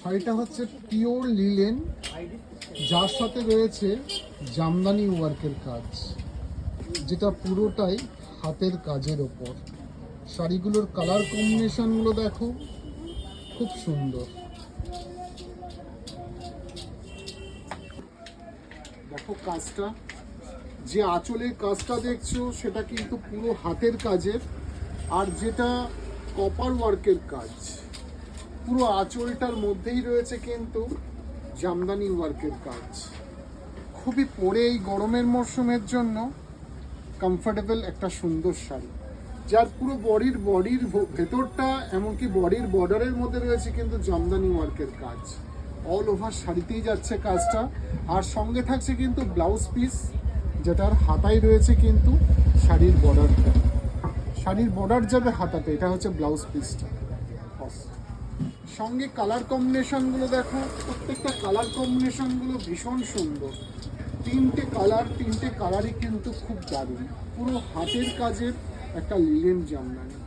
শাড়িটা হচ্ছে pure linen, যার সাথে রয়েছে জামদানি ওয়ার্কের কাজ, যেটা পুরোটাই হাতের কাজের ওপর। শাড়িগুলোর কালার কম্বিনেশনগুলো দেখো, খুব সুন্দর। দেখো কাজটা, যে আঁচলের কাজটা দেখছো সেটা কিন্তু পুরো হাতের কাজের, আর যেটা কপার ওয়ার্কের কাজ, পুরো আঁচলটার মধ্যেই রয়েছে কিন্তু জামদানি ওয়ার্কের কাজ। খুবই পরে এই গরমের মরশুমের জন্য কমফোর্টেবল একটা সুন্দর শাড়ি, যার পুরো বডির ভেতরটা, এমনকি বডির বর্ডারের মধ্যে রয়েছে কিন্তু জামদানি ওয়ার্কের কাজ। অল ওভার শাড়িতেই যাচ্ছে কাজটা, আর সঙ্গে থাকছে কিন্তু ব্লাউজ পিস, যেটার হাতায় রয়েছে কিন্তু শাড়ির বর্ডারটা। শাড়ির বর্ডার যাবে হাতাতে, এটা হচ্ছে ব্লাউজ পিসটা। সঙ্গে কালার কম্বিনেশনগুলো দেখো, প্রত্যেকটা কালার কম্বিনেশনগুলো ভীষণ সুন্দর। তিনটে কালারই কিন্তু খুব দারুণ, পুরো হাতের কাজের একটা লিলেন জামদানি।